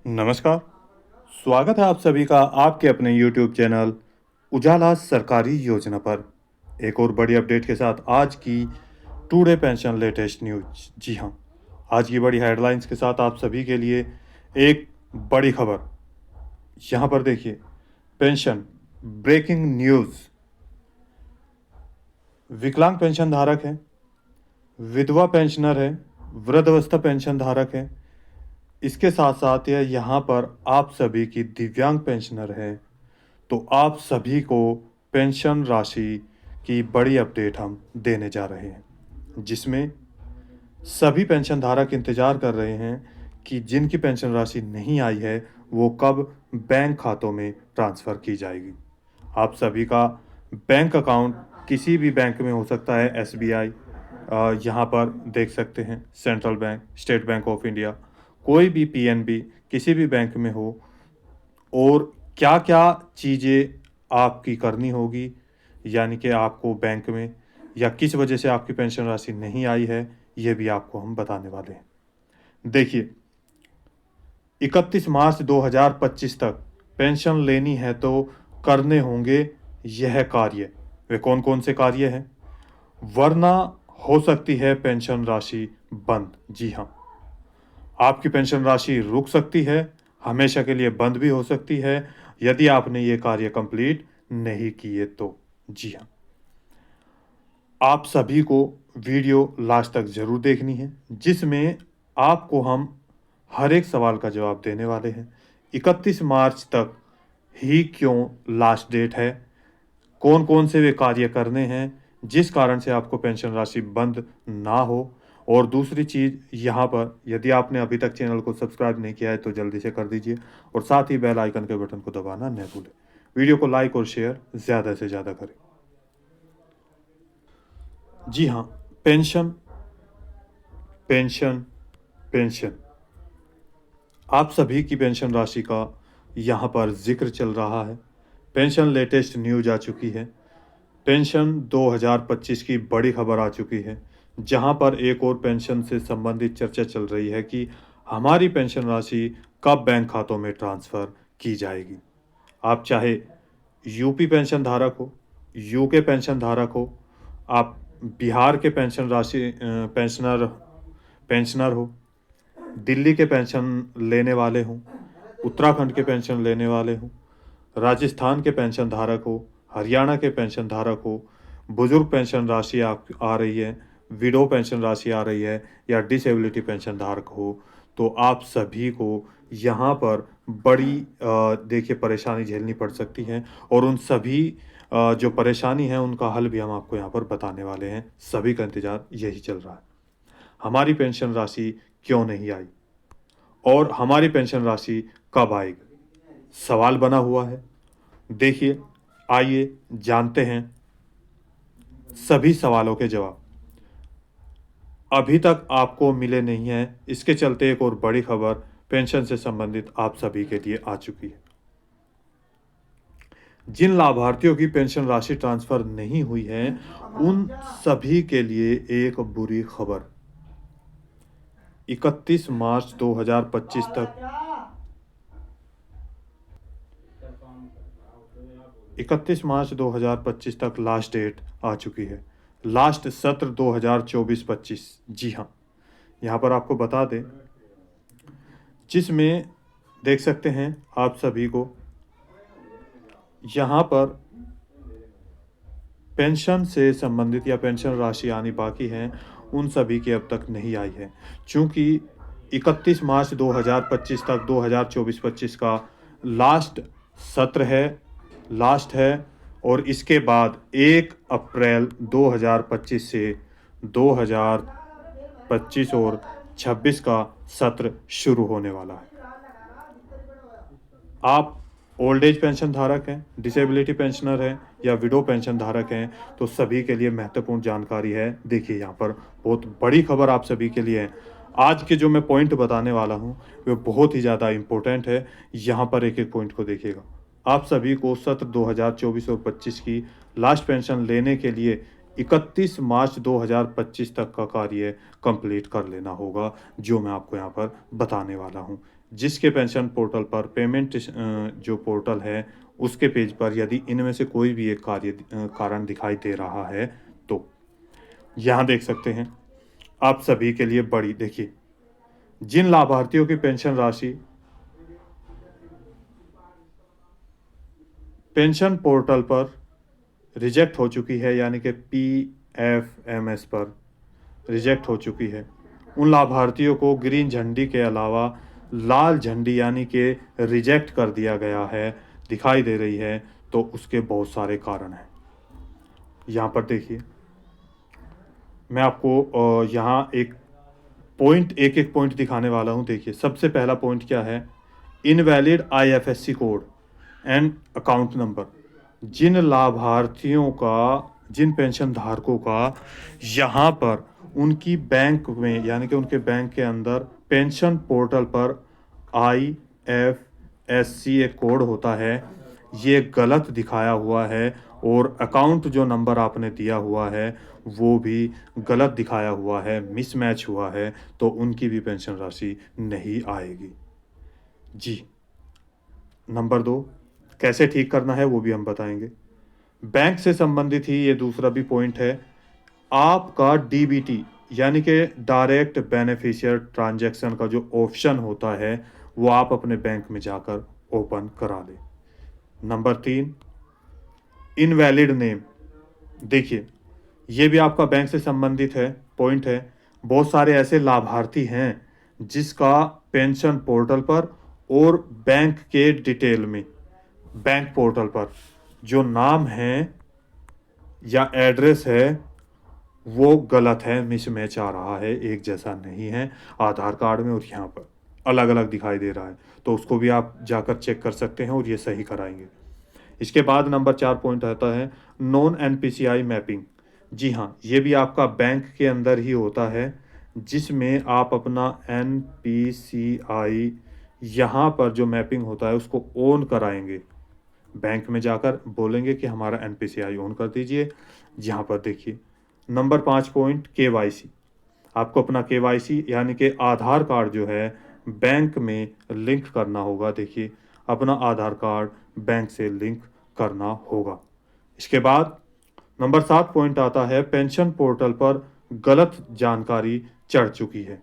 नमस्कार। स्वागत है आप सभी का आपके अपने YouTube चैनल उजाला सरकारी योजना पर एक और बड़ी अपडेट के साथ आज की टुडे पेंशन लेटेस्ट न्यूज। जी हाँ, आज की बड़ी हेडलाइंस के साथ आप सभी के लिए एक बड़ी खबर। यहाँ पर देखिए, पेंशन ब्रेकिंग न्यूज़। विकलांग पेंशन धारक है, विधवा पेंशनर है, वृद्धावस्था पेंशन धारक है, इसके साथ साथ यह यहाँ पर आप सभी की दिव्यांग पेंशनर है। तो आप सभी को पेंशन राशि की बड़ी अपडेट हम देने जा रहे हैं, जिसमें सभी पेंशन धारक इंतज़ार कर रहे हैं कि जिनकी पेंशन राशि नहीं आई है वो कब बैंक खातों में ट्रांसफ़र की जाएगी। आप सभी का बैंक अकाउंट किसी भी बैंक में हो सकता है, SBI, यहाँ पर देख सकते हैं, central bank, state bank of India, कोई भी PNB, किसी भी बैंक में हो। और क्या क्या चीज़ें आपकी करनी होगी, यानी कि आपको बैंक में या किस वजह से आपकी पेंशन राशि नहीं आई है, ये भी आपको हम बताने वाले हैं। देखिए, 31 मार्च 2025 तक पेंशन लेनी है तो करने होंगे यह कार्य। वे कौन कौन से कार्य हैं? वरना हो सकती है पेंशन राशि बंद। जी हाँ, आपकी पेंशन राशि रुक सकती है, हमेशा के लिए बंद भी हो सकती है यदि आपने ये कार्य कंप्लीट नहीं किए तो। जी हाँ, आप सभी को वीडियो लास्ट तक ज़रूर देखनी है, जिसमें आपको हम हर एक सवाल का जवाब देने वाले हैं। 31 मार्च तक ही क्यों लास्ट डेट है, कौन कौन से वे कार्य करने हैं जिस कारण से आपको पेंशन राशि बंद ना हो। और दूसरी चीज़, यहाँ पर यदि आपने अभी तक चैनल को सब्सक्राइब नहीं किया है तो जल्दी से कर दीजिए और साथ ही बेल आइकन के बटन को दबाना न भूलें। वीडियो को लाइक और शेयर ज़्यादा से ज़्यादा करें। जी हाँ, पेंशन पेंशन पेंशन आप सभी की पेंशन राशि का यहाँ पर जिक्र चल रहा है। पेंशन लेटेस्ट न्यूज आ चुकी है। पेंशन 2025 की बड़ी खबर आ चुकी है, जहां पर एक और पेंशन से संबंधित चर्चा चल रही है कि हमारी पेंशन राशि कब बैंक खातों में ट्रांसफ़र की जाएगी। आप चाहे यूपी पेंशन धारक हो, यूके पेंशन धारक हो, आप बिहार के पेंशन राशि पेंशनर हो, दिल्ली के पेंशन लेने वाले हों, उत्तराखंड के पेंशन लेने वाले हों, राजस्थान के पेंशन धारक हो, हरियाणा के पेंशन धारक हो, बुजुर्ग पेंशन राशि आ रही है, विडो पेंशन राशि आ रही है, या डिसेबिलिटी पेंशन धारक हो, तो आप सभी को यहाँ पर बड़ी देखिए परेशानी झेलनी पड़ सकती है। और उन सभी जो परेशानी है उनका हल भी हम आपको यहाँ पर बताने वाले हैं। सभी का इंतज़ार यही चल रहा है, हमारी पेंशन राशि क्यों नहीं आई और हमारी पेंशन राशि कब आएगी, सवाल बना हुआ है। देखिए, आइए जानते हैं सभी सवालों के जवाब। अभी तक आपको मिले नहीं हैं, इसके चलते एक और बड़ी खबर पेंशन से संबंधित आप सभी के लिए आ चुकी है। जिन लाभार्थियों की पेंशन राशि ट्रांसफर नहीं हुई है उन सभी के लिए एक बुरी खबर। 31 मार्च 2025 तक 31 मार्च 2025 तक लास्ट डेट आ चुकी है, लास्ट सत्र 2024-25। जी हाँ, यहाँ पर आपको बता दें, जिसमें देख सकते हैं आप सभी को यहाँ पर पेंशन से संबंधित या पेंशन राशि आनी बाकी है, उन सभी की अब तक नहीं आई है। चूँकि 31 मार्च 2025 तक 2024-25 का लास्ट सत्र है, लास्ट है, और इसके बाद 1 अप्रैल 2025 से 2025 और 26 का सत्र शुरू होने वाला है। आप ओल्ड एज पेंशन धारक हैं, डिसेबिलिटी पेंशनर हैं या विडो पेंशन धारक हैं, तो सभी के लिए महत्वपूर्ण जानकारी है। देखिए, यहाँ पर बहुत बड़ी खबर आप सभी के लिए है। आज के जो मैं पॉइंट बताने वाला हूँ वे बहुत ही ज़्यादा इम्पोर्टेंट है। यहाँ पर एक एक पॉइंट को देखिएगा। आप सभी को सत्र 2024 और 25 की लास्ट पेंशन लेने के लिए 31 मार्च 2025 तक का कार्य कंप्लीट कर लेना होगा, जो मैं आपको यहाँ पर बताने वाला हूँ। जिसके पेंशन पोर्टल पर पेमेंट जो पोर्टल है उसके पेज पर यदि इनमें से कोई भी एक कारण दिखाई दे रहा है तो यहाँ देख सकते हैं आप सभी के लिए बड़ी देखिए जिन लाभार्थियों की पेंशन पोर्टल पर रिजेक्ट हो चुकी है यानी कि PFMS पर रिजेक्ट हो चुकी है उन लाभार्थियों को ग्रीन झंडी के अलावा लाल झंडी यानी कि रिजेक्ट कर दिया गया है दिखाई दे रही है तो उसके बहुत सारे कारण हैं। यहाँ पर देखिए मैं आपको यहाँ एक एक पॉइंट दिखाने वाला हूँ। देखिए सबसे पहला पॉइंट क्या है, invalid IFSC code and account number. जिन पेंशन धारकों का यहाँ पर उनकी बैंक में यानी कि उनके बैंक के अंदर पेंशन पोर्टल पर IFSC एक कोड होता है, ये गलत दिखाया हुआ है और अकाउंट जो नंबर आपने दिया हुआ है वो भी गलत दिखाया हुआ है, मिसमैच हुआ है, तो उनकी भी पेंशन राशि नहीं आएगी। जी। नंबर 2, कैसे ठीक करना है वो भी हम बताएंगे। बैंक से संबंधित ही ये दूसरा भी पॉइंट है। आपका DBT यानी कि डायरेक्ट बेनिफिशियर ट्रांजैक्शन का जो ऑप्शन होता है वो आप अपने बैंक में जाकर ओपन करा लें। Number 3, invalid name. देखिए ये भी आपका बैंक से संबंधित है पॉइंट है। बहुत सारे ऐसे लाभार्थी हैं जिसका पेंशन पोर्टल पर और बैंक के डिटेल में बैंक पोर्टल पर जो नाम है या एड्रेस है वो गलत है, मिसमैच आ रहा है, एक जैसा नहीं है आधार कार्ड में और यहाँ पर अलग अलग दिखाई दे रहा है, तो उसको भी आप जाकर चेक कर सकते हैं और ये सही कराएंगे। इसके बाद नंबर 4 पॉइंट आता है नॉन NPCI मैपिंग। जी हाँ, ये भी आपका बैंक के अंदर ही होता है जिसमें आप अपना NPCI यहाँ पर जो मैपिंग होता है उसको ऑन कराएंगे। बैंक में जाकर बोलेंगे कि हमारा NPCI ऑन कर दीजिए। यहाँ पर देखिए नंबर 5 पॉइंट KYC। आपको अपना KYC यानी कि आधार कार्ड जो है बैंक में लिंक करना होगा। देखिए अपना आधार कार्ड बैंक से लिंक करना होगा। इसके बाद नंबर 7 पॉइंट आता है पेंशन पोर्टल पर गलत जानकारी चढ़ चुकी है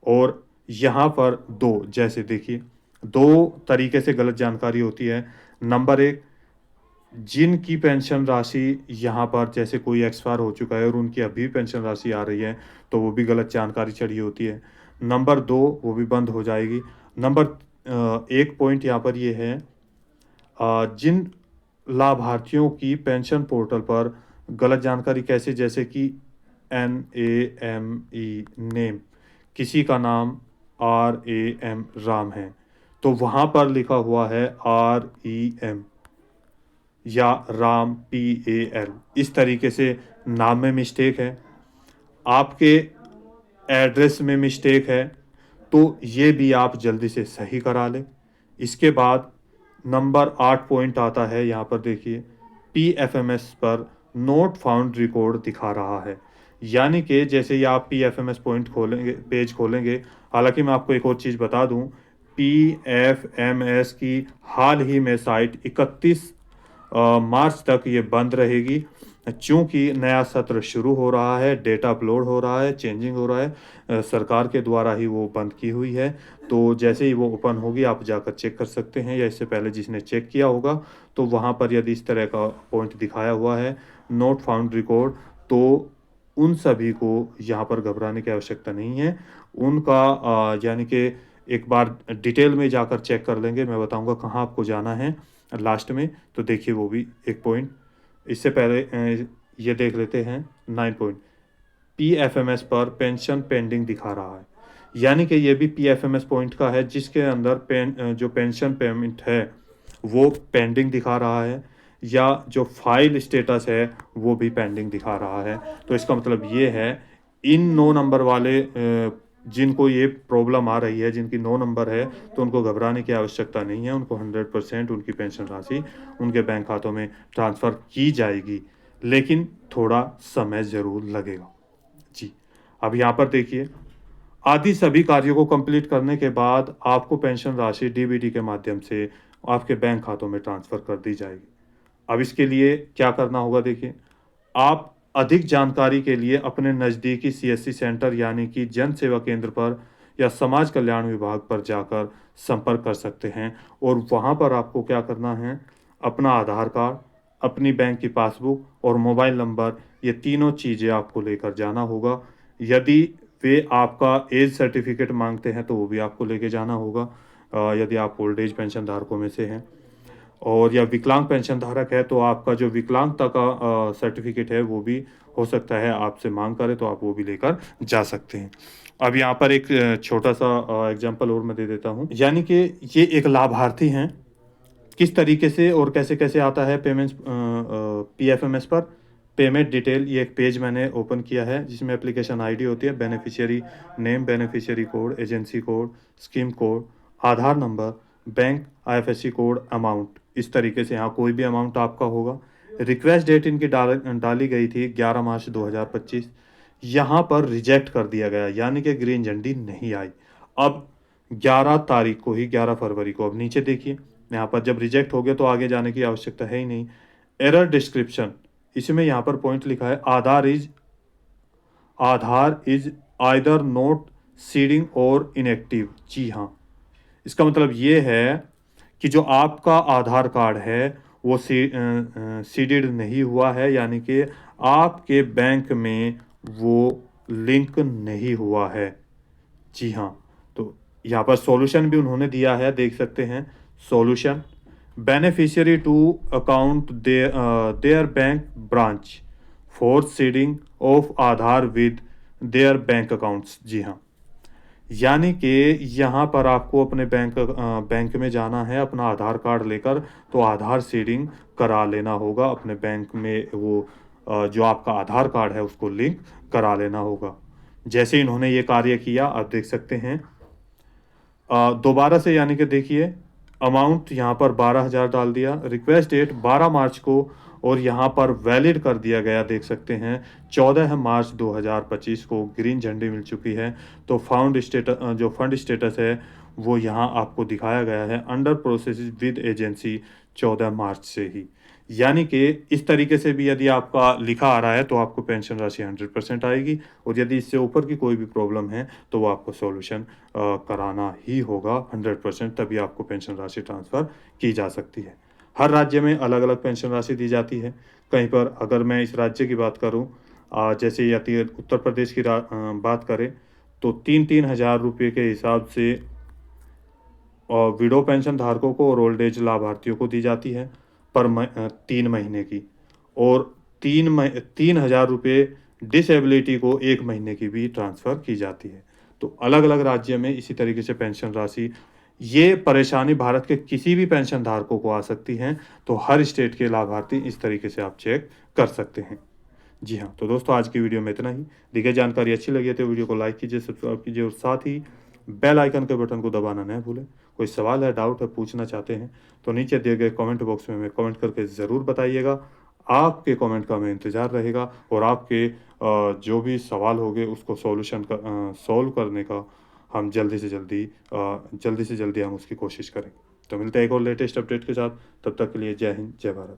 और यहाँ पर जैसे देखिए 2 तरीके से गलत जानकारी होती है। नंबर 1, जिनकी पेंशन राशि यहाँ पर जैसे कोई एक्सपायर हो चुका है और उनकी अभी पेंशन राशि आ रही है तो वो भी गलत जानकारी चढ़ी होती है। नंबर 2, वो भी बंद हो जाएगी। नंबर 1 पॉइंट यहाँ पर ये है जिन लाभार्थियों की पेंशन पोर्टल पर गलत जानकारी कैसे, जैसे कि NAME नेम, किसी का नाम RAM राम है तो वहाँ पर लिखा हुआ है REM या राम PAL। इस तरीके से नाम में मिस्टेक है, आपके एड्रेस में मिस्टेक है, तो ये भी आप जल्दी से सही करा लें। इसके बाद नंबर 8 पॉइंट आता है, यहाँ पर देखिए PFMS पर नोट फाउंड रिकॉर्ड दिखा रहा है। यानी कि जैसे ही आप PFMS पॉइंट खोलेंगे, पेज खोलेंगे, हालांकि मैं आपको एक और चीज़ बता दूं, PFMS की हाल ही में साइट 31 मार्च तक ये बंद रहेगी चूँकि नया सत्र शुरू हो रहा है, डेटा अपलोड हो रहा है, चेंजिंग हो रहा है, सरकार के द्वारा ही वो बंद की हुई है। तो जैसे ही वो ओपन होगी आप जाकर चेक कर सकते हैं या इससे पहले जिसने चेक किया होगा तो वहाँ पर यदि इस तरह का पॉइंट दिखाया हुआ है नोट फाउंड रिकॉर्ड, तो उन सभी को यहाँ पर घबराने की आवश्यकता नहीं है। उनका यानी कि एक बार डिटेल में जाकर चेक कर लेंगे, मैं बताऊँगा कहाँ आपको जाना है लास्ट में। तो देखिए वो भी एक पॉइंट। इससे पहले ये देख लेते हैं 9 पॉइंट, PFMS पर पेंशन पेंडिंग दिखा रहा है। यानी कि ये भी PFMS पॉइंट का है जिसके अंदर जो पेंशन पेमेंट है वो पेंडिंग दिखा रहा है या जो फाइल स्टेटस है वो भी पेंडिंग दिखा रहा है। तो इसका मतलब ये है इन 9 नंबर वाले जिनको ये प्रॉब्लम आ रही है, जिनकी 9 नंबर है, तो उनको घबराने की आवश्यकता नहीं है। उनको 100% उनकी पेंशन राशि उनके बैंक खातों में ट्रांसफ़र की जाएगी, लेकिन थोड़ा समय ज़रूर लगेगा। जी। अब यहाँ पर देखिए आदि सभी कार्यों को कंप्लीट करने के बाद आपको पेंशन राशि डीबीटी के माध्यम से आपके बैंक खातों में ट्रांसफ़र कर दी जाएगी। अब इसके लिए क्या करना होगा देखिए, आप अधिक जानकारी के लिए अपने नज़दीकी सीएससी सेंटर यानी कि जन सेवा केंद्र पर या समाज कल्याण विभाग पर जाकर संपर्क कर सकते हैं और वहाँ पर आपको क्या करना है, अपना आधार कार्ड, अपनी बैंक की पासबुक और मोबाइल नंबर, ये तीनों चीज़ें आपको लेकर जाना होगा। यदि वे आपका एज सर्टिफिकेट मांगते हैं तो वो भी आपको लेके जाना होगा, यदि आप ओल्ड एज पेंशन धारकों में से हैं। और या विकलांग पेंशन धारक है तो आपका जो विकलांगता का सर्टिफिकेट है वो भी हो सकता है आपसे मांग करे तो आप वो भी लेकर जा सकते हैं। अब यहाँ पर एक छोटा सा एग्जांपल और मैं दे देता हूँ, यानी कि ये एक लाभार्थी हैं, किस तरीके से और कैसे-कैसे आता है पेमेंट्स पीएफएमएस पर पेमेंट डिटेल, ये एक पेज मैंने ओपन किया है जिसमें एप्लीकेशन आईडी होती है, beneficiary name, beneficiary code, agency code, scheme code, Aadhaar number, bank IFSC code, amount, इस तरीके से यहाँ कोई भी अमाउंट आपका होगा। रिक्वेस्ट डेट इनकी डाली गई थी 11 मार्च 2025, यहाँ पर रिजेक्ट कर दिया गया यानी कि ग्रीन झंडी नहीं आई। अब 11 तारीख को ही 11 फरवरी को, अब नीचे देखिए यहाँ पर जब रिजेक्ट हो गया तो आगे जाने की आवश्यकता है ही नहीं। एरर डिस्क्रिप्शन, इसमें यहाँ पर पॉइंट लिखा है आधार इज आइदर नोट सीडिंग और इनएक्टिव। जी हाँ, इसका मतलब ये है कि जो आपका आधार कार्ड है वो सीडेड नहीं हुआ है, यानी कि आपके बैंक में वो लिंक नहीं हुआ है। जी हाँ, तो यहाँ पर सॉल्यूशन भी उन्होंने दिया है, देख सकते हैं solution, beneficiary to account their bank branch for seeding of Aadhaar with their bank accounts. जी हाँ, यानी कि यहाँ पर आपको अपने बैंक में जाना है अपना आधार कार्ड लेकर, तो आधार सीडिंग करा लेना होगा अपने बैंक में, वो जो आपका आधार कार्ड है उसको लिंक करा लेना होगा। जैसे इन्होंने ये कार्य किया आप देख सकते हैं, दोबारा से यानी कि देखिए अमाउंट यहाँ पर 12,000 डाल दिया, रिक्वेस्ट डेट 12 मार्च को और यहाँ पर वैलिड कर दिया गया, देख सकते हैं 14 मार्च 2025 को ग्रीन झंडी मिल चुकी है। तो जो फंड स्टेटस है वो यहाँ आपको दिखाया गया है अंडर प्रोसेस विद एजेंसी 14 मार्च से ही, यानी कि इस तरीके से भी यदि आपका लिखा आ रहा है तो आपको पेंशन राशि 100% आएगी, और यदि इससे ऊपर की कोई भी प्रॉब्लम है तो वो आपको सॉल्यूशन कराना ही होगा 100%, तभी आपको पेंशन राशि ट्रांसफ़र की जा सकती है। हर राज्य में अलग अलग पेंशन राशि दी जाती है। कहीं पर अगर मैं इस राज्य की बात करूं, जैसे यदि उत्तर प्रदेश की बात करें तो 3-3 हज़ार रुपये के हिसाब से विडो पेंशन धारकों को और ओल्ड एज लाभार्थियों को दी जाती है पर 3 महीने की, और 3,000 रुपये डिसेबिलिटी को 1 महीने की भी ट्रांसफ़र की जाती है। तो अलग अलग राज्य में इसी तरीके से पेंशन राशि, ये परेशानी भारत के किसी भी पेंशन धारकों को आ सकती है, तो हर स्टेट के लाभार्थी इस तरीके से आप चेक कर सकते हैं। जी हाँ, तो दोस्तों आज की वीडियो में इतना ही। दी गई जानकारी अच्छी लगी है तो वीडियो को लाइक कीजिए, सब्सक्राइब कीजिए और साथ ही बेल आइकन के बटन को दबाना न भूलें। कोई सवाल है, डाउट है, पूछना चाहते हैं तो नीचे दिए गए कमेंट बॉक्स में हमें कमेंट करके ज़रूर बताइएगा। आपके कमेंट का हमें इंतज़ार रहेगा और आपके जो भी सवाल होंगे उसको सॉल्व करने का हम जल्दी से जल्दी हम उसकी कोशिश करेंगे। तो मिलते हैं एक और लेटेस्ट अपडेट के साथ, तब तक के लिए जय हिंद, जय भारत।